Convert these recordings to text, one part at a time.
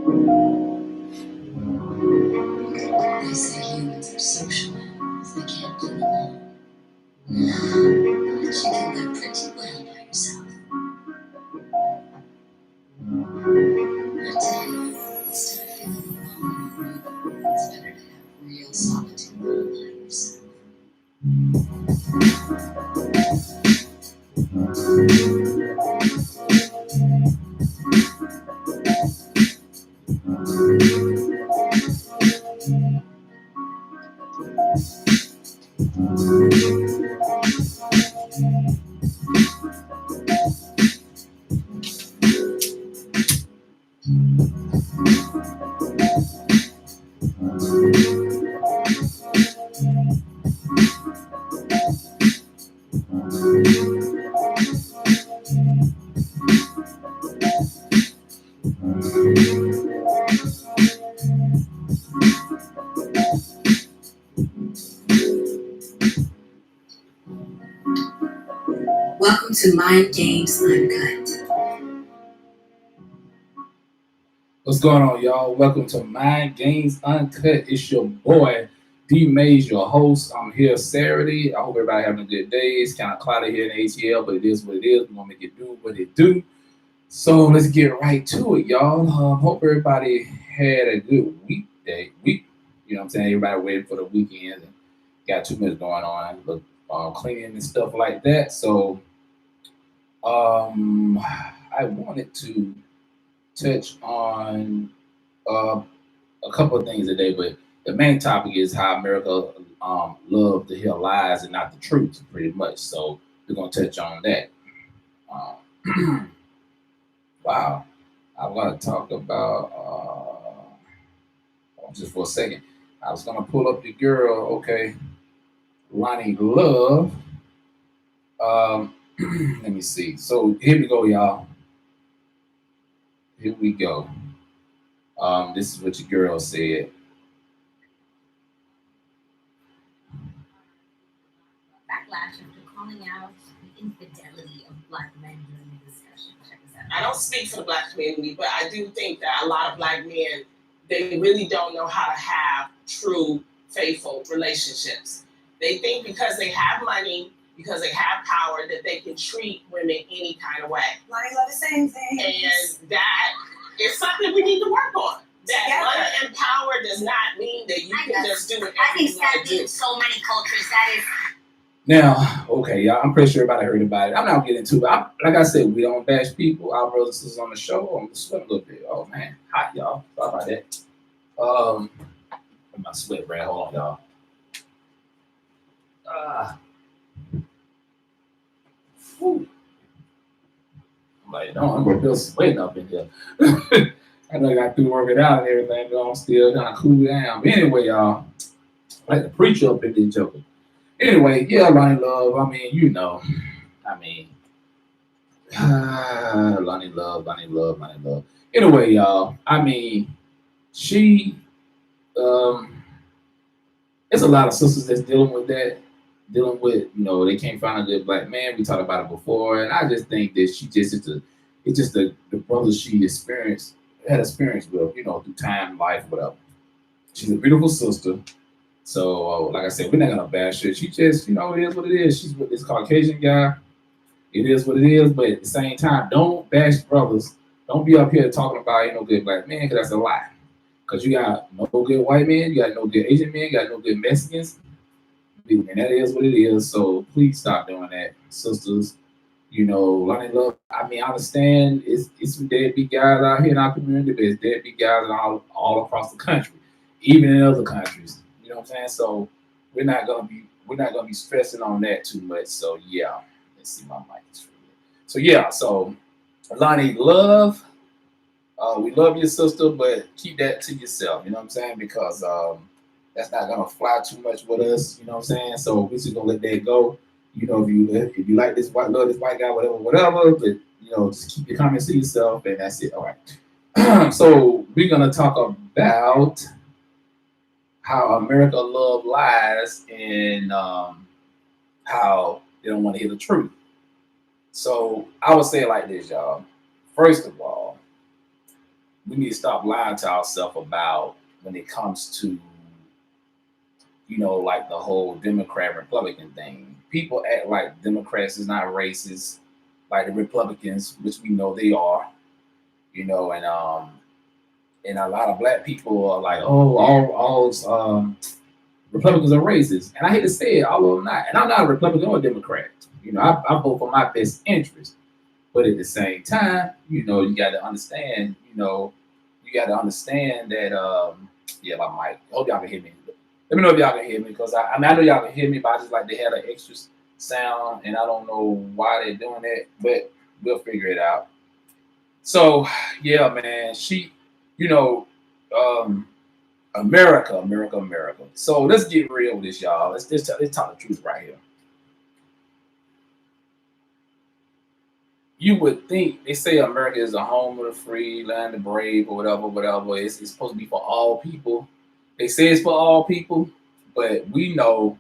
They say humans are social animals. They can't live alone. But you can live pretty well by yourself. I tell you, instead of feeling alone or broken, it's better to have real solitude all by yourself. Welcome to Mind Games Uncut. What's going on, y'all? Welcome to Mind Games Uncut. It's your boy, D.MAYES, your host. I'm here Saturday. I hope everybody having a good day. It's kind of cloudy here in ATL, but it is what it is. We're going to make it do what it do. So let's get right to it, y'all. Hope everybody had a good week. You know what I'm saying? Everybody waiting for the weekend and got too much going on, look, cleaning and stuff like that. So I wanted to touch on uh, a couple of things today, but the main topic is how America love to hear lies and not the truth, pretty much. So we're gonna touch on that. Um, wow, I want to talk about just for a second. I was gonna pull up the girl, okay, Lonnie Love. Um, let me see. So here we go, y'all. Here we go. This is what your girl said. Backlash after calling out the infidelity of black men during the discussion. Check this out. I don't speak for the black community, but I do think that a lot of black men, they really don't know how to have true, faithful relationships. They think because they have money, because they have power, that they can treat women any kind of way. Lonnie love the same thing. And that is something we need to work on. That money and power does not mean that you can just do whatever I think you want to sadly do. in so many cultures that is. Now, okay, y'all, I'm pretty sure everybody heard about it. I'm not getting into it. Like I said, we don't bash people. Our brothers and sisters on the show. I'm sweating a little bit. Oh man, hot, y'all. Sorry about that. Um, my sweat ran. Hold on, y'all. Whew. I'm like, no, I'm gonna feel sweating up in here. I know I got through working out and everything, but I'm still kind of cool down. But anyway, y'all, I like the preacher up in this joker. Anyway, yeah, Lonnie Love. I mean, you know, I mean. Lonnie Love, Lonnie Love, Lonnie Love. Anyway, y'all, I mean, she, um, there's a lot of sisters that's dealing with that, dealing with, they can't find a good black man. We talked about it before, and I just think that she just, it's just the brothers she had experience with, through time, life, whatever. She's a beautiful sister. So, like I said, we're not gonna bash her. She just, it is what it is. She's with this Caucasian guy. It is what it is, but at the same time, don't bash brothers. Don't be up here talking about ain't no good black man, because that's a lie. Because you got no good white men, you got no good Asian men, you got no good Mexicans. And that is what it is. So please stop doing that, sisters. Lonnie Love. I mean, I understand it's some deadbeat guys out here in our community, but it's deadbeat guys all across the country, even in other countries. You know what I'm saying? So we're not gonna be stressing on that too much. So yeah. Let's see my mic is free. So yeah, so Lonnie Love, we love your sister, but keep that to yourself. You know what I'm saying? Because that's not gonna fly too much with us. You know what I'm saying? So we're just gonna let that go. If you like this love this white guy, whatever. But just keep your comments to yourself, and that's it. All right. So we're gonna talk about how America love lies and how they don't want to hear the truth. So I would say it like this, y'all. First of all, we need to stop lying to ourselves about when it comes to, like the whole Democrat Republican thing. People act like Democrats is not racist, like the Republicans, which we know they are, and a lot of black people are like, oh, all Republicans are racist. And I hate to say it, all of them not. And I'm not a Republican or a Democrat. I vote for my best interest. But at the same time, you got to understand, that, yeah, my mic. Hope y'all can hear me. Let me know if y'all can hear me, because I know y'all can hear me, but I just like they had an extra sound, and I don't know why they're doing that, but we'll figure it out. So, yeah, man, you know, um, America, America, America. So let's get real with this, y'all. Let's talk the truth right here. You would think they say America is a home of the free, land of the brave, or whatever, whatever. It's supposed to be for all people. They say it's for all people, but we know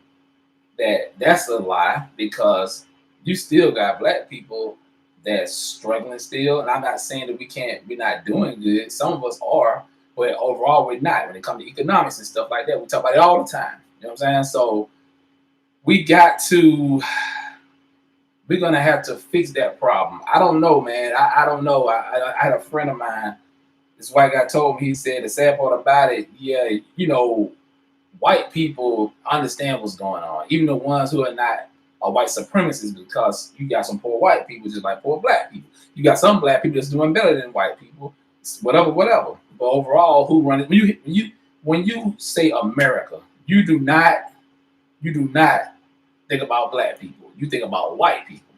that that's a lie, because you still got black people that's struggling still. And I'm not saying that we're not doing good. Some of us are, but overall we're not. When it comes to economics and stuff like that, we talk about it all the time. You know what I'm saying? So we got to we're gonna have to fix that problem. I don't know, man. I don't know. I had a friend of mine. This white guy told me. He said the sad part about it, yeah, white people understand what's going on, even the ones who are not white supremacists, because you got some poor white people just like poor black people. You got some black people that's doing better than white people, whatever, whatever. But overall, who run it? When you say America, you do not think about black people. You think about white people.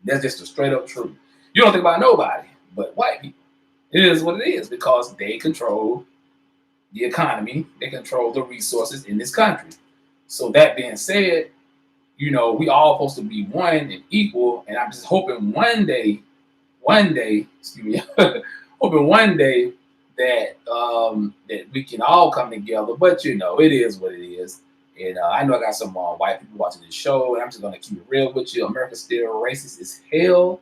That's just the straight up truth. You don't think about nobody but white people. It is what it is, because they control the economy, they control the resources in this country. So that being said, we all supposed to be one and equal. And I'm just hoping one day, excuse me, hoping one day that we can all come together. But it is what it is. And I know I got some white people watching this show, and I'm just gonna keep it real with you. America's still racist as hell.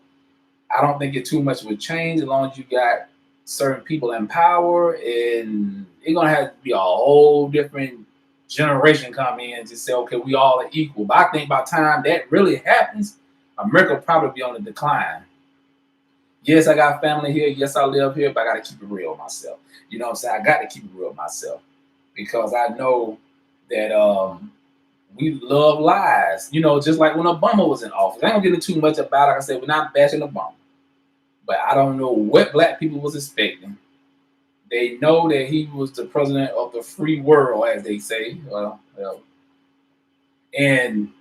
I don't think it too much would change as long as you got certain people in power, and it's gonna have to be a whole different generation come in and just say, okay, we all are equal. But I think by the time that really happens, America will probably be on the decline. Yes, I got family here. Yes, I live here, but I got to keep it real with myself. You know what I'm saying? I got to keep it real with myself, because I know that we love lies. Just like when Obama was in office. I ain't gonna get into too much about it. Like I said, we're not bashing Obama. But I don't know what black people was expecting. They know that he was the president of the free world, as they say. And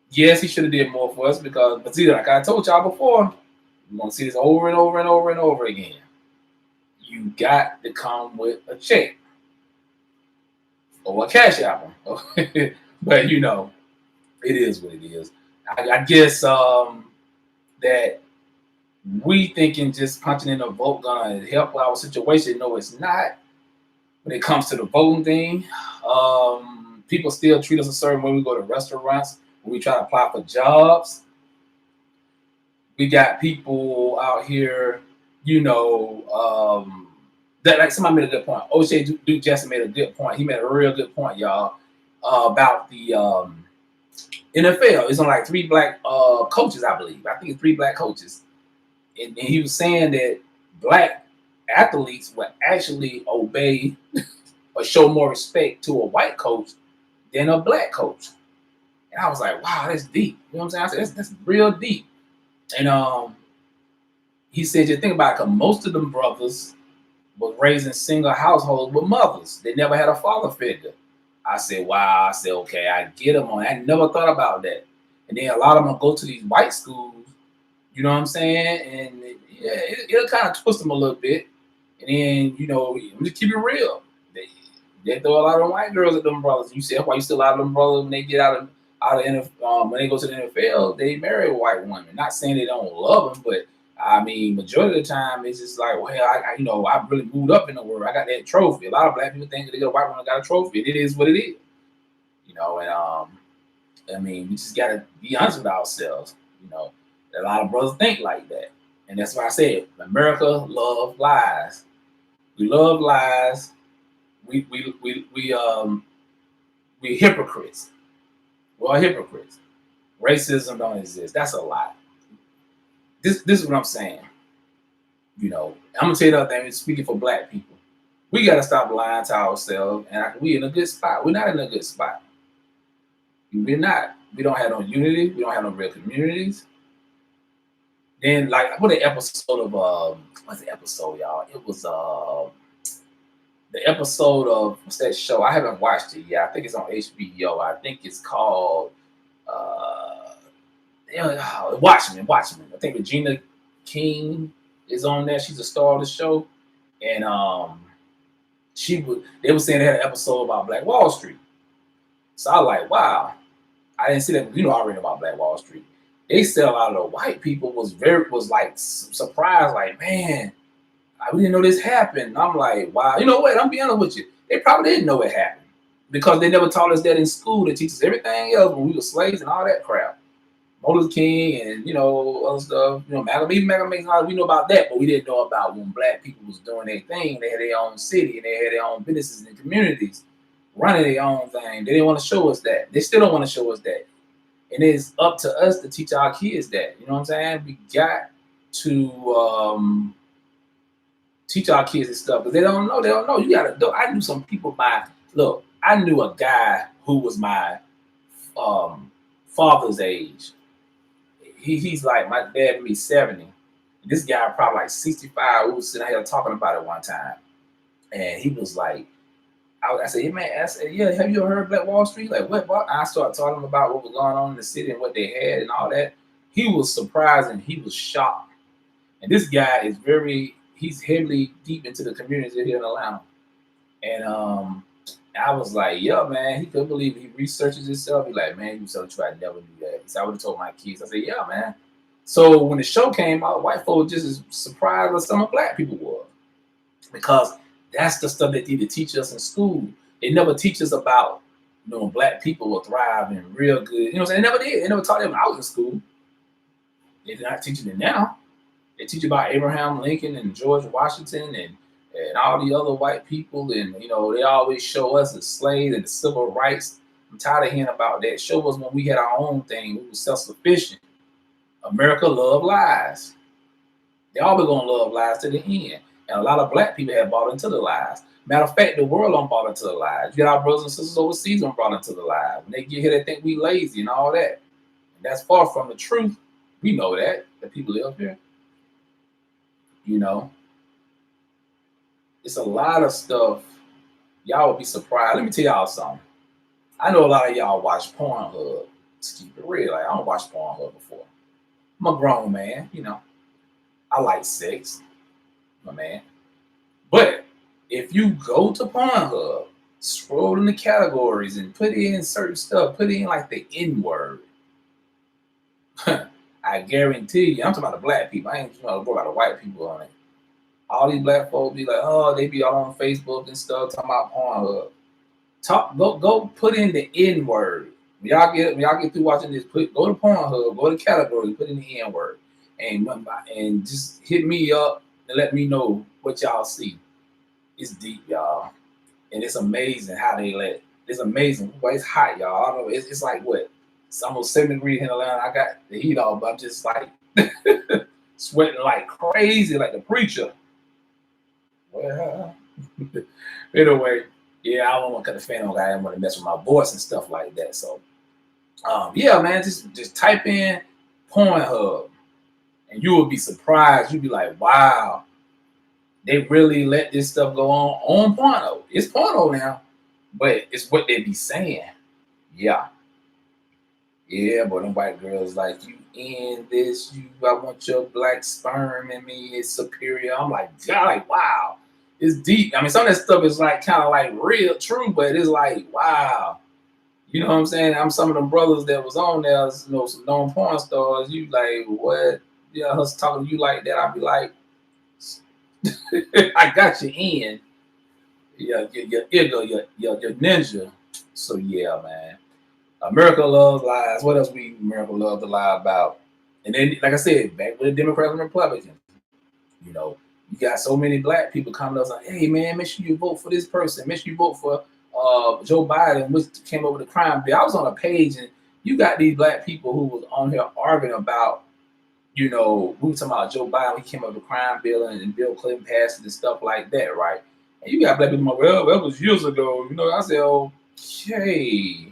yes, he should have did more for us, but see, like I told y'all before, we're gonna see this over and over and over and over again. You got to come with a check or a cash album. But it is what it is. I guess that we thinking just punching in a vote gonna help our situation. No, it's not. When it comes to the voting thing, people still treat us a certain way. We go to restaurants, when we try to apply for jobs. We got people out here, that, like, somebody made a good point. O'Shea Duke Jackson made a good point. He made a real good point, y'all, about the NFL. It's on like 3 black coaches, I believe. I think it's 3 black coaches. And he was saying that black athletes would actually obey or show more respect to a white coach than a black coach. And I was like, wow, that's deep. You know what I'm saying? I said, that's real deep. And he said, just think about it, because most of them brothers was raised in single households with mothers. They never had a father figure. I said, wow. I said, okay, I get them on. I never thought about that. And then a lot of them go to these white schools, you know what I'm saying? And it'll kind of twist them a little bit. And then, just keep it real. They throw a lot of white girls at them brothers. You see, that's why you still a lot of them brothers, when they get out of NFL, when they go to the NFL, they marry white women. Not saying they don't love them, but I mean, majority of the time, it's just like, well, I really moved up in the world. I got that trophy. A lot of black people think that they got a white woman got a trophy. It is what it is, And I mean, we just gotta be honest with ourselves. A lot of brothers think like that, and that's why I said America love lies. We love lies. We hypocrites. We're all hypocrites. Racism don't exist. That's a lie. This is what I'm saying. You know, I'm gonna tell you the other thing. Speaking for Black people, we gotta stop lying to ourselves, and we in a good spot. We're not in a good spot. We're not. We don't have no unity. We don't have no real communities. Then, like, what an episode of what's the episode, y'all? It was the episode of what's that show? I haven't watched it yet. I think it's on HBO. I think it's called Watchmen. Watchmen. I think Regina King is on there. She's a star of the show, and they were saying they had an episode about Black Wall Street. So I was like, wow. I didn't see that. You know, I read about Black Wall Street. They said a lot of the white people was like surprised, like, man, we didn't know this happened. And I'm like, wow. You know what? I'm being honest with you. They probably didn't know it happened because they never taught us that in school. They teach us everything else when we were slaves and all that crap. Martin Luther King and, you know, other stuff. You know, Malcolm X, we know about that, but we didn't know about when Black people was doing their thing. They had their own city and they had their own businesses and communities running their own thing. They didn't want to show us that. They still don't want to show us that. And it's up to us to teach our kids that. You know what I'm saying? We got to teach our kids this stuff because they don't know. They don't know. You gotta know. I knew some people I knew a guy who was my father's age. He's like, my dad be 70. This guy probably like 65. We was sitting here talking about it one time. And he was like, I said, hey man, yeah, have you ever heard of Black Wall Street? Like, what? I started talking about what was going on in the city and what they had and all that. He was surprised and he was shocked. And this guy is he's heavily deep into the community here in Atlanta. And I was like, yeah, man, he couldn't believe it. He researches himself. He's like, man, you so true. I never knew that. So I would have told my kids. I said, yeah, man. So when the show came out, white folks just as surprised as some of Black people were. Because that's the stuff they need to teach us in school. They never teach us about, you know, Black people will thrive and real good. You know what I'm saying? They never did. They never taught them when I was in school. They're not teaching it now. They teach about Abraham Lincoln and George Washington and all the other white people. And, you know, they always show us as slaves and the civil rights. I'm tired of hearing about that. Show us when we had our own thing. We were self-sufficient. America loved lies. They always going to love lies to the end. And a lot of Black people have bought into the lies. Matter of fact, the world don't bought into the lies. You got our brothers and sisters overseas don't bought into the lies. When they get here, they think we lazy and all that. And that's far from the truth. We know that, the people live here. You know, it's a lot of stuff. Y'all would be surprised. Let me tell y'all something. I know a lot of y'all watch Pornhub. Let's keep it real. Like, I don't watch Pornhub before. I'm a grown man, you know. I like sex. My man. But if you go to Pornhub, scroll in the categories and put in certain stuff, put in like the N-word, I guarantee you, I'm talking about the Black people. I ain't talking about the white people on it. All these Black folks be like, oh, they be all on Facebook and stuff talking about Pornhub. Go put in the N-word. When y'all get through watching this, go to Pornhub, go to category, put in the N-word, and just hit me up and let me know what y'all see. It's deep, y'all. And it's amazing how it's amazing. Well, it's hot, y'all. I don't know. It's like what? It's almost 70 degrees in Atlanta. I got the heat off, but I'm just like sweating like crazy, like the preacher. Well, anyway, yeah, I don't want to cut the fan on. I don't want to mess with my voice and stuff like that. So, yeah, man, just type in Pornhub, and you will be surprised. You'll be like, wow. They really let this stuff go on porno. It's porno now, but it's what they be saying. Yeah. Yeah, but them white girls like, you in this, I want your black sperm in me, it's superior. I'm like, God, like, wow. It's deep. I mean, some of that stuff is like kind of like real true, but it's like, wow. You know what I'm saying? I'm some of them brothers that was on there, you know, some known porn stars. You like, what? Yeah, us talking to you like that. I'd be like, I got you in. Yeah, your ninja. So yeah, man. America loves lies. What else America love to lie about? And then, like I said, back with the Democrats and Republicans. You know, You got so many black people coming up like, hey man, make sure you vote for this person. Make sure you vote for Joe Biden, which came up with the crime bill. I was on a page and you got these black people who was on here arguing about, we were talking about Joe Biden. He came up with the crime bill and Bill Clinton passed it and stuff like that, right? And you got black people like, well, that was years ago. I said, okay.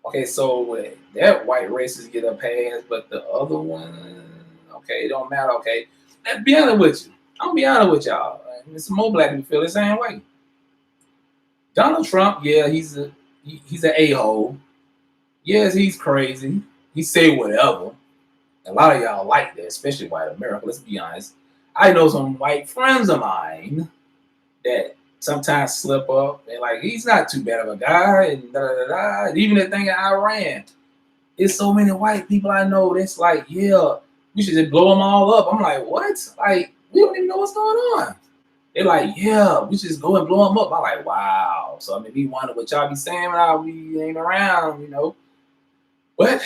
Okay, so that white racist get a pass, but the other one, okay, it don't matter, okay? Let's be honest with you. I'm gonna be honest with y'all. And some more black people feel the same way. Donald Trump, yeah, he's an a-hole. Yes, he's crazy. He say whatever. A lot of y'all like that, especially white America. Let's be honest. I know some white friends of mine that sometimes slip up and like he's not too bad of a guy and da da da da. Even the thing in Iran, it's so many white people I know that's like, yeah, we should just blow them all up. I'm like, what? Like, we don't even know what's going on. They're like, yeah, we should just go and blow them up. I'm like, wow. So I mean, we wonder what y'all be saying when I be ain't around, But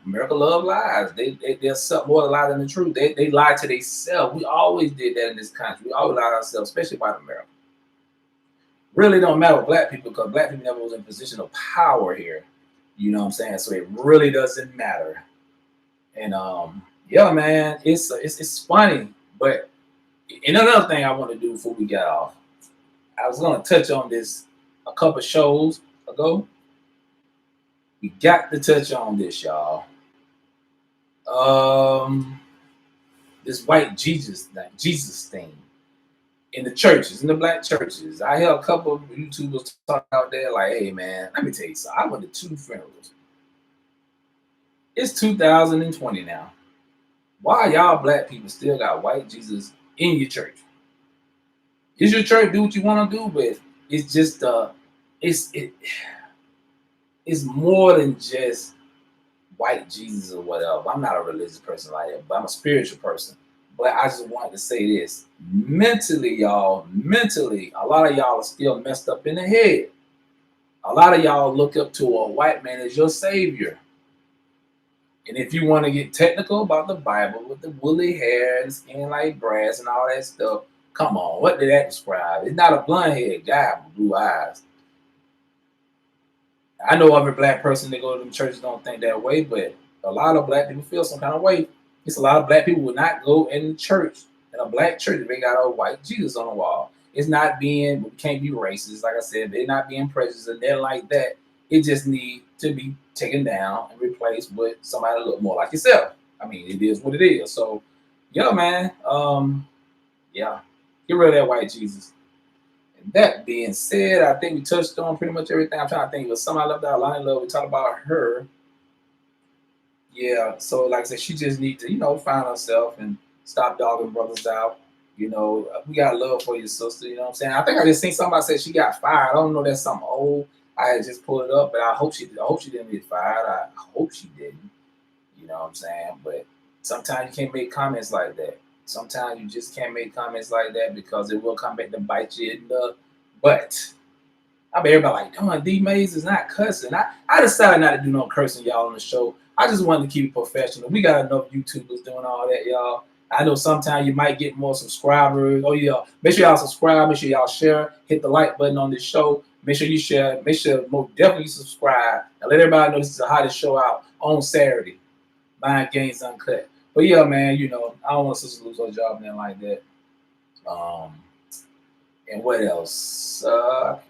America love lies. They're something more to lie than the truth. They lie to themselves. We always did that in this country. We always lie to ourselves, especially white America. Really don't matter with black people because black people never was in a position of power here. You know what I'm saying? So it really doesn't matter. And yeah, man, it's funny. But and another thing I want to do before we get off, I was gonna touch on this a couple shows ago. We got to touch on this, y'all. This white Jesus thing in the churches, in the black churches. I heard a couple of YouTubers talk out there like, hey man, let me tell you something. I went to 2 funerals. It's 2020 now. Why y'all black people still got white Jesus in your church? It's your church, do what you want to do, but it's just it's more than just white Jesus or whatever. I'm not a religious person like that, but I'm a spiritual person. But I just wanted to say this. Mentally, a lot of y'all are still messed up in the head. A lot of y'all look up to a white man as your savior. And if you want to get technical about the Bible with the woolly hair and skin like brass and all that stuff, come on, what did that describe? It's not a blonde-haired guy with blue eyes. I know every black person that go to the churches don't think that way, but a lot of black people feel some kind of way. It's a lot of black people will not go in the church, in a black church, if they got a white Jesus on the wall. It's not being, we can't be racist, like I said, they're not being prejudiced and they're like that. It just need to be taken down and replaced with somebody a little more like yourself. I mean, it is what it is. So, yeah, man, yeah, get rid of that white Jesus. That being said, I think we touched on pretty much everything. I'm trying to think of somebody left out. LONI Love, we talked about her. Yeah, so like I said, she just needs to, find herself and stop dogging brothers out. We got love for your sister, you know what I'm saying? I think I just seen somebody say she got fired. I don't know, that's something old. I had just pulled it up, but I hope she didn't get fired. I hope she didn't. You know what I'm saying? But sometimes you can't make comments like that. Sometimes you just can't make comments like that because it will come back to bite you in the butt. I bet everybody like, come on, D.MAYES is not cussing. I decided not to do no cursing, y'all, on the show. I just wanted to keep it professional. We got enough YouTubers doing all that, y'all. I know sometimes you might get more subscribers. Oh, yeah. Make sure y'all subscribe. Make sure y'all share. Hit the like button on this show. Make sure you share. Make sure most definitely subscribe. And let everybody know this is the hottest show out on Saturday. Mind Games Uncut. But yeah, man, I don't want to lose her job and like that. And what else?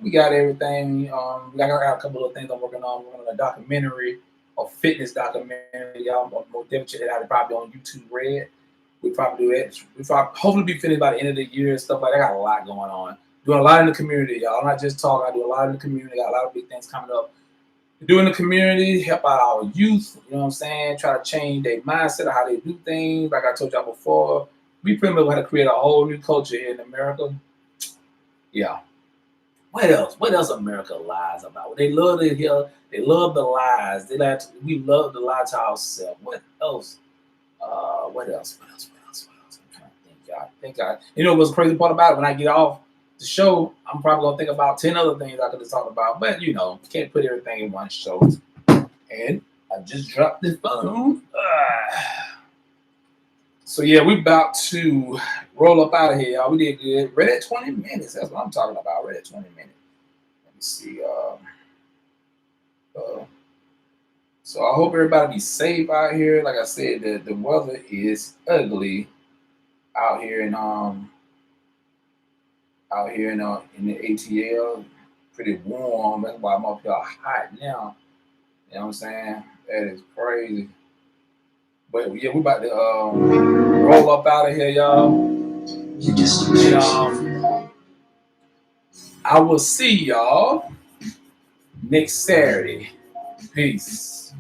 We got everything. We got a couple of things I'm working on. We're working on a documentary, a fitness documentary. Y'all more definitely check it out. It's probably on YouTube Red. We probably do it. We probably hopefully be finished by the end of the year and stuff like that. I got a lot going on. Doing a lot in the community, y'all. I'm not just talking. I do a lot in the community. Got a lot of big things coming up. Doing the community, help out our youth, you know what I'm saying? Try to change their mindset of how they do things. Like I told y'all before, we pretty much want to create a whole new culture here in America. Yeah. What else? What else America lies about? They love to hear, they love the lies. We love to lie to ourselves. What else? What else? I'm trying to think, y'all. You know what's the crazy part about it? When I get off the show, I'm probably gonna think about 10 other things I could have talked about, but can't put everything in one show. And I just dropped the phone. So yeah, we about to roll up out of here, y'all. We did good. Right at 20 minutes. That's what I'm talking about. Right at 20 minutes. Let me see. Uh, so I hope everybody be safe out here. Like I said, the weather is ugly out here in the ATL. Pretty warm. That's why I'm up here hot now. You know what I'm saying? That is crazy. But yeah, we about to roll up out of here, y'all. And, I will see y'all next Saturday. Peace.